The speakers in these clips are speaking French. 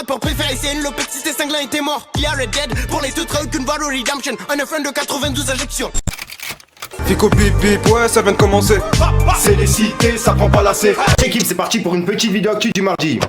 rappeur préféré, c'est une Lopez, si t'es cinglant et t'es mort. Il y a Red Dead pour les trucs qu'une Valo Redemption. Un F1 de 92 injections. Fico bip bip, ouais ça vient de commencer. C'est les cités, ça prend pas la C. L'équipe, c'est parti pour une petite vidéo actu du mardi.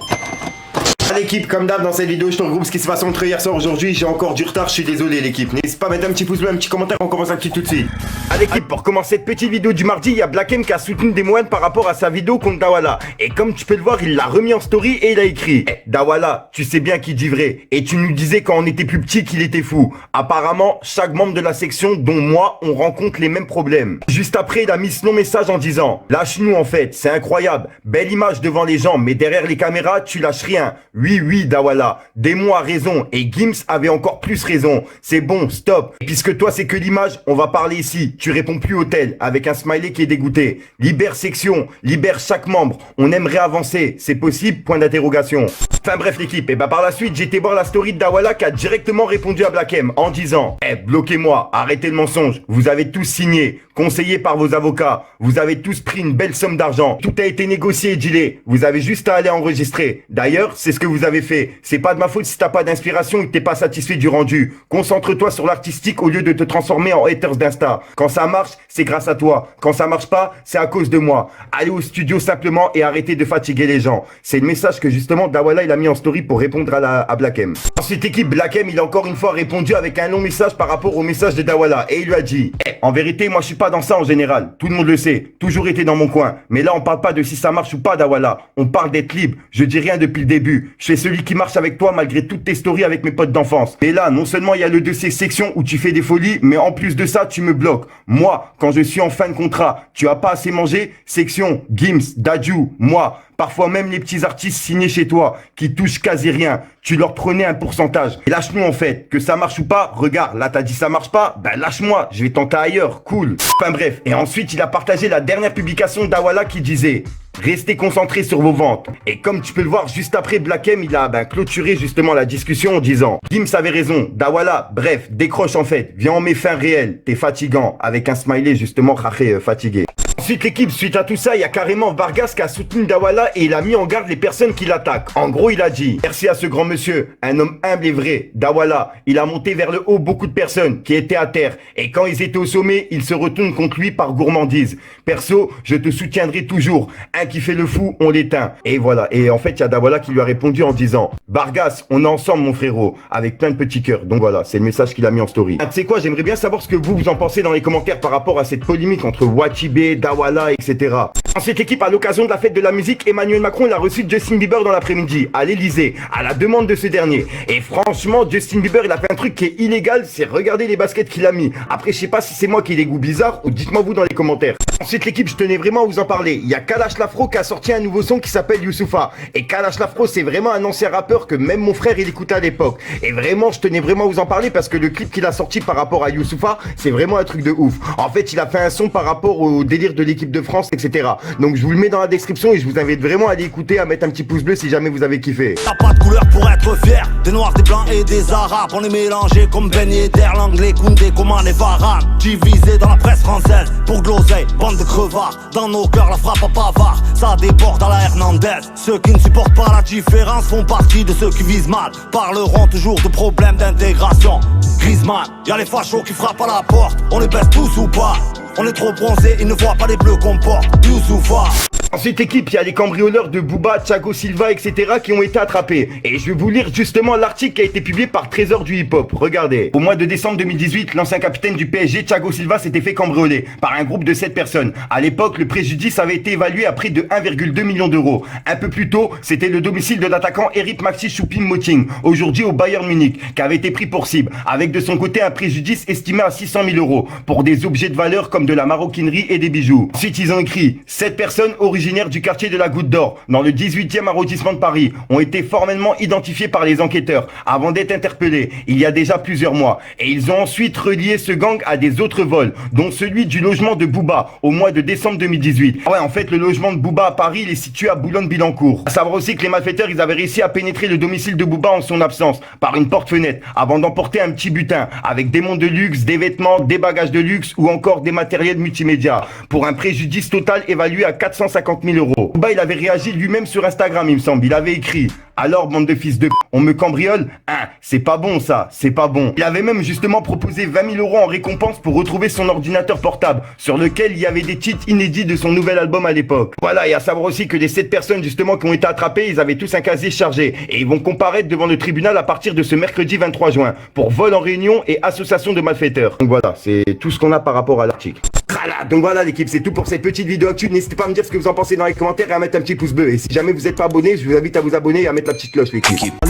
L'équipe, comme d'hab dans cette vidéo, je te regroupe ce qui se passe entre hier soir aujourd'hui. J'ai encore du retard, je suis désolé l'équipe. N'hésite pas à mettre un petit pouce bleu, un petit commentaire, on commence actu tout de suite. À l'équipe, pour commencer cette petite vidéo du mardi, il y a Black M qui a soutenu des moines par rapport à sa vidéo contre Dawala. Et comme tu peux le voir, il l'a remis en story et il a écrit: Dawala, tu sais bien qu'il dit vrai. Et tu nous disais quand on était plus petit qu'il était fou. Apparemment, chaque membre de la section, dont moi, on rencontre les mêmes problèmes. Juste après, il a mis ce long message en disant: lâche-nous en fait, c'est incroyable. Belle image devant les gens, mais derrière les caméras, tu lâches rien. Oui, Dawala, Démon a raison et Gims avait encore plus raison. C'est bon, stop. Et puisque toi c'est que l'image, on va parler ici. Tu réponds plus au tel, avec un smiley qui est dégoûté. Libère section, libère chaque membre. On aimerait avancer. C'est possible? Point d'interrogation. Enfin bref l'équipe, et bah par la suite j'ai été voir la story de Dawala qui a directement répondu à Black M en disant: bloquez-moi, arrêtez le mensonge. Vous avez tous signé, conseillé par vos avocats. Vous avez tous pris une belle somme d'argent. Tout a été négocié et dealé. Vous avez juste à aller enregistrer. D'ailleurs, c'est ce que vous avez fait. C'est pas de ma faute si t'as pas d'inspiration et que t'es pas satisfait du rendu. Concentre-toi sur l'artistique au lieu de te transformer en haters d'Insta. Quand ça marche, c'est grâce à toi. Quand ça marche pas, c'est à cause de moi. Allez au studio simplement et arrêtez de fatiguer les gens. C'est le message que justement Dawala il a mis en story pour répondre à Black M. Ensuite équipe, Black M il a encore une fois répondu avec un long message par rapport au message de Dawala et il lui a dit: en vérité moi je suis pas dans ça en général. Tout le monde le sait. Toujours été dans mon coin. Mais là on parle pas de si ça marche ou pas Dawala. On parle d'être libre. Je dis rien depuis le début. Je fais celui qui marche avec toi malgré toutes tes stories avec mes potes d'enfance. Et là, non seulement il y a le dossier section où tu fais des folies, mais en plus de ça, tu me bloques. Moi, quand je suis en fin de contrat, tu as pas assez mangé, section, Gims, Dadju, moi, parfois même les petits artistes signés chez toi, qui touchent quasi rien, tu leur prenais un pourcentage. Et lâche-nous en fait, que ça marche ou pas, regarde, là t'as dit ça marche pas, ben lâche-moi, je vais tenter ailleurs, cool. Enfin bref, et ensuite il a partagé la dernière publication d'Dawala qui disait: restez concentrés sur vos ventes. Et comme tu peux le voir, juste après, Black M, il a clôturé justement la discussion en disant: Gims avait raison, Dawala, bref, décroche en fait, viens on met fin réel, t'es fatigant, avec un smiley justement, fatigué. Ensuite l'équipe, suite à tout ça, il y a carrément Vargas qui a soutenu Dawala et il a mis en garde les personnes qui l'attaquent. En gros, il a dit: merci à ce grand monsieur, un homme humble et vrai, Dawala. Il a monté vers le haut beaucoup de personnes qui étaient à terre. Et quand ils étaient au sommet, ils se retournent contre lui par gourmandise. Perso, je te soutiendrai toujours. Un qui fait le fou, on l'éteint. Et voilà. Et en fait, il y a Dawala qui lui a répondu en disant: Vargas, on est ensemble mon frérot, avec plein de petits cœurs. Donc voilà, c'est le message qu'il a mis en story. Tu sais quoi, j'aimerais bien savoir ce que vous en pensez dans les commentaires par rapport à cette polémique entre Wachibé, Dawala, etc. Ensuite l'équipe, à l'occasion de la fête de la musique, Emmanuel Macron il a reçu Justin Bieber dans l'après-midi à l'Elysée, à la demande de ce dernier. Et franchement, Justin Bieber il a fait un truc qui est illégal, c'est regarder les baskets qu'il a mis. Après je sais pas si c'est moi qui ai des goûts bizarres ou dites-moi vous dans les commentaires. Ensuite l'équipe, je tenais vraiment à vous en parler. Il y a Kalash Lafro qui a sorti un nouveau son qui s'appelle Youssoupha. Et Kalash Lafro c'est vraiment un ancien rappeur que même mon frère il écoutait à l'époque. Et vraiment je tenais vraiment à vous en parler parce que le clip qu'il a sorti par rapport à Youssoupha, c'est vraiment un truc de ouf. En fait il a fait un son par rapport au délire de l'équipe de France, etc. Donc je vous le mets dans la description et je vous invite vraiment à aller écouter, à mettre un petit pouce bleu si jamais vous avez kiffé. T'as pas de couleur pour être fier, des noirs, des blancs et des arabes. On est mélangés comme Ben Yedder, l'anglais, Koundé, comment les Varane. Divisés dans la presse française, pour de l'oseille, bande de crevards. Dans nos cœurs la frappe à Pavard, ça déborde à la Hernandez. Ceux qui ne supportent pas la différence font partie de ceux qui visent mal. Parleront toujours de problèmes d'intégration. Griezmann, y'a les fachos qui frappent à la porte. On les baisse tous ou pas? On est trop bronzés, ils ne voient pas les bleus qu'on porte. Youssoupha. Ensuite l'équipe, il y a les cambrioleurs de Booba, Thiago Silva, etc. qui ont été attrapés. Et je vais vous lire justement l'article qui a été publié par Trésor du hip-hop. Regardez. Au mois de décembre 2018, l'ancien capitaine du PSG, Thiago Silva, s'était fait cambrioler par un groupe de 7 personnes. À l'époque, le préjudice avait été évalué à près de 1,2 million d'euros. Un peu plus tôt, c'était le domicile de l'attaquant Eric Maxi Choupo-Moting, aujourd'hui au Bayern Munich, qui avait été pris pour cible, avec de son côté un préjudice estimé à 600 000 euros pour des objets de valeur comme de la maroquinerie et des bijoux. Ensuite, ils ont écrit: 7 personnes originaires du quartier de la Goutte d'Or, dans le 18e arrondissement de Paris, ont été formellement identifiés par les enquêteurs avant d'être interpellés il y a déjà plusieurs mois. Et ils ont ensuite relié ce gang à des autres vols, dont celui du logement de Booba au mois de décembre 2018. Ouais, en fait, le logement de Booba à Paris, il est situé à Boulogne-Billancourt. À savoir aussi que les malfaiteurs, ils avaient réussi à pénétrer le domicile de Booba en son absence, par une porte-fenêtre, avant d'emporter un petit butin, avec des montres de luxe, des vêtements, des bagages de luxe ou encore des matériels multimédia, pour un préjudice total évalué à 450 000 euros. Booba, il avait réagi lui-même sur Instagram, il me semble. Il avait écrit: Alors, bande de fils de p***, on me cambriole? Hein, c'est pas bon ça, c'est pas bon. Il avait même justement proposé 20 000 € en récompense pour retrouver son ordinateur portable, sur lequel il y avait des titres inédits de son nouvel album à l'époque. Voilà, et à savoir aussi que les 7 personnes justement qui ont été attrapées, ils avaient tous un casier chargé. Et ils vont comparaître devant le tribunal à partir de ce mercredi 23 juin, pour vol en réunion et association de malfaiteurs. Donc voilà, c'est tout ce qu'on a par rapport à l'article. Voilà, donc voilà l'équipe, c'est tout pour cette petite vidéo actu. N'hésitez pas à me dire ce que vous en pensez dans les commentaires et à mettre un petit pouce bleu. Et si jamais vous n'êtes pas abonné, je vous invite à vous abonner et à mettre la petite cloche l'équipe. Car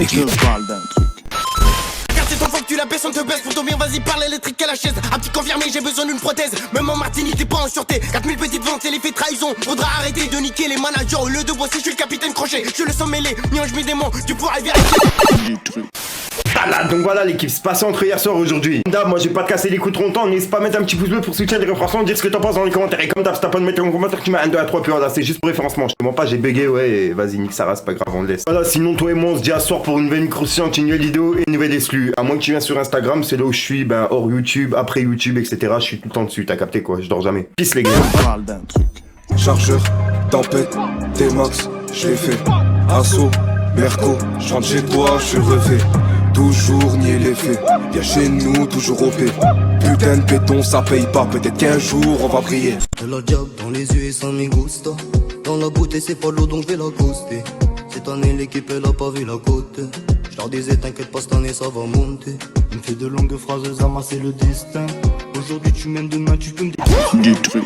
c'est ton faut que tu la baisses, on te baisse pour ton bien, vas-y parle électrique à la chaise. Un petit confirmé, j'ai besoin d'une prothèse. Même en Martinique, t'es pas en sûreté. 4000 petites ventes, c'est l'effet trahison. Faudra arrêter de niquer les managers. Au lieu de bosser, je suis le capitaine crochet. Je le sens mêlé, je mets des mots, tu pourras vérifier. Voilà, donc voilà l'équipe, c'est passé entre hier soir et aujourd'hui. D'hab, moi j'ai pas te casser les coups trop longtemps, n'hésite pas à mettre un petit pouce bleu pour soutenir les référencements, dire ce que t'en penses dans les commentaires. Et comme d'hab, si t'as pas de mettre en commentaire, tu mets 1, 2 à 3, puis voilà, c'est juste pour référencement. Je te mens pas, j'ai bugué, ouais, et vas-y, nique ça rase, pas grave, on le laisse. Voilà, sinon toi et moi on se dit à ce soir pour une nouvelle croustillante, une nouvelle vidéo et une nouvelle exclue. À moins que tu viennes sur Instagram, c'est là où je suis, ben hors YouTube, après YouTube, etc. Je suis tout le temps dessus, t'as capté quoi, je dors jamais. Peace les gars. Chargeur, tempête, T-Max, je l'ai fait. Assaut, Merco, je rentre chez toi, je suis refait. Toujours nier les faits, viens chez nous, toujours OP. Putain de béton, ça paye pas, peut-être qu'un jour on va briller. De la diable dans les yeux et ça me gusta. Dans la bouteille c'est pas l'eau donc je vais la coaster. Cette année l'équipe elle a pas vu la côte. Je leur disais t'inquiète pas cette année ça va monter. Il me fait de longues phrases, ça c'est le destin. Aujourd'hui tu m'aimes, demain tu peux me détruire.